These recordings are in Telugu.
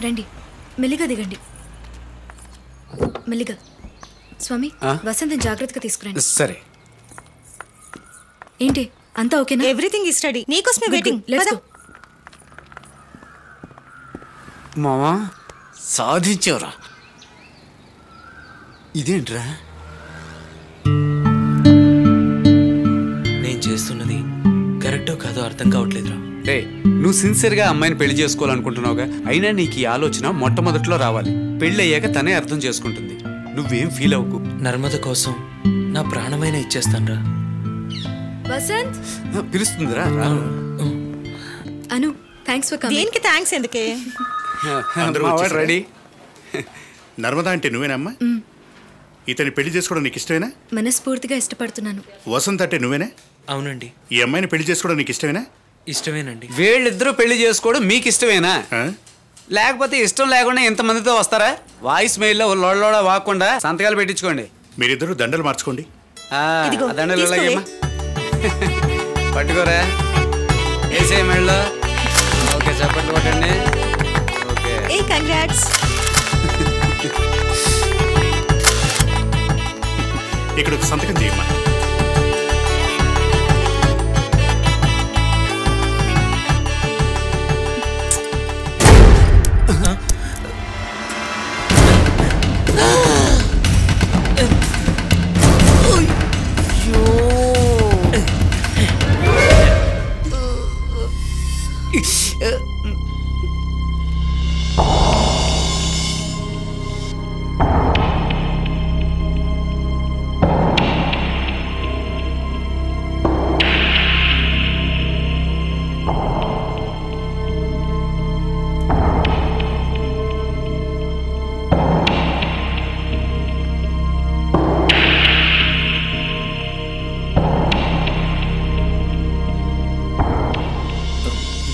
రండి, మెల్లిగా దిగండి. మెల్లిగా. స్వామి, వసంతం జాగ్రత్తగా తీసుకురండి. సరే. ఏంటి అంతా ఓకేనా? Everything is ready. నీకోసమే వెయిటింగ్. Let's go. మామా సాధించావురా. ఇదేంట్రా? నేను చేస్తున్నది కరెక్టో కాదో అర్థం కావట్లేదురా. రే, నువ్వు సిన్సియర్గా అమ్మాయిని పెళ్లి చేసుకోవాలనుకుంటున్నావుగా. అయినా నీకు ఈ ఆలోచన మొట్టమొదట్లో రావాలి. పెళ్ళి అయ్యాక తనే అర్థం చేసుకుంటుంది. నువ్వేం ఫీల్ అవ్వకు. నర్మద కోసం నా ప్రాణమైన ఇచ్చేస్తానురా. వసంత్ పిలుస్తుందిరా. అను, థ్యాంక్స్ ఫర్ కమింగ్. దేనికి థ్యాంక్స్ ఎందుకే? రెడీ. నర్మదా అంటే నువ్వేనమ్మా? ఇతని పెళ్లి చేసుకోవడం నీకు ఇష్టమేనా? మనస్ఫూర్తిగా ఇష్టపడుతున్నాను. వసంత్ అంటే నువ్వేనా? అవునండి. ఈ అమ్మాయిని పెళ్లి చేసుకోవడం నీకు ఇష్టమేనా? ఇష్టమేనండి. వీళ్ళిద్దరూ పెళ్లి చేసుకోవడం మీకు ఇష్టమేనా? లేకపోతే ఇష్టం లేకుండా ఇంతమందితో వస్తారా? వాయిస్ మెయిల్లో లోడ వాకుండా సంతకాలు పెట్టించుకోండి. మీరిద్దరూ దండలు మార్చుకోండి. దండలు ఇలాగేమ్మా. పట్టుకోరా, వేసే మెళ్ళో. ఓకే, చప్పట్లు కొట్టండి. Okay, congrats. ఇక్కడ ఒక సంతకం చేయమ్మా.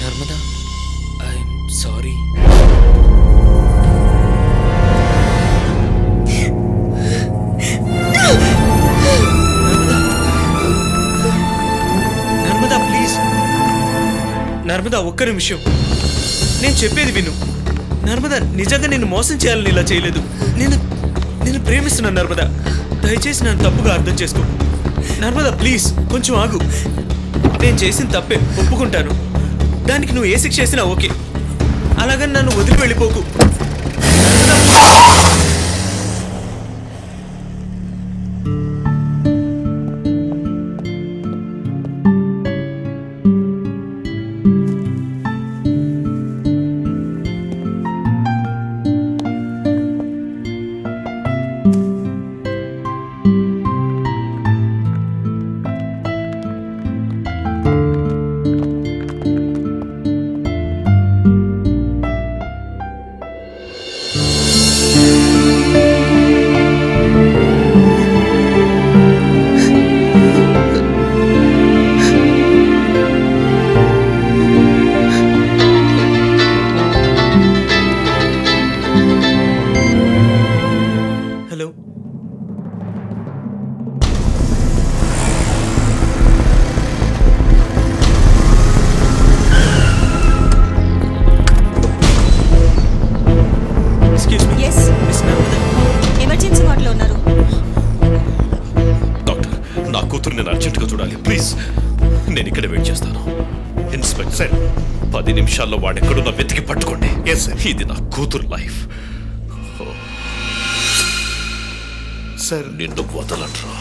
Narmada, I'm sorry. Narmada please. Narmada ఒక్క నిమిషం, నేను చెప్పేది విను. నర్మదా నిజంగా నిన్ను మోసం చేయాలని ఇలా చేయలేదు. నేను ప్రేమిస్తున్నాను నర్మదా. దయచేసి నన్ను తప్పుగా అర్థం చేసుకో. నర్మదా ప్లీజ్ కొంచెం ఆగు. నేను చేసిన తప్పే ఒప్పుకుంటాను. దానికి నువ్వు ఏ శిక్ష చేసినా ఓకే. అలాగని నన్ను వదిలి వెళ్ళిపోకు. కూతుర్ని అర్జెంట్గా చూడాలి ప్లీజ్. నేను ఇక్కడ వెయిట్ చేస్తాను. ఇన్స్పెక్టర్ 10 నిమిషాల్లో వాడెక్కడున్నా వెతికి పట్టుకోండి. ఇది నా కూతురు లైఫ్ సార్. నిన్ను వదలట్రా.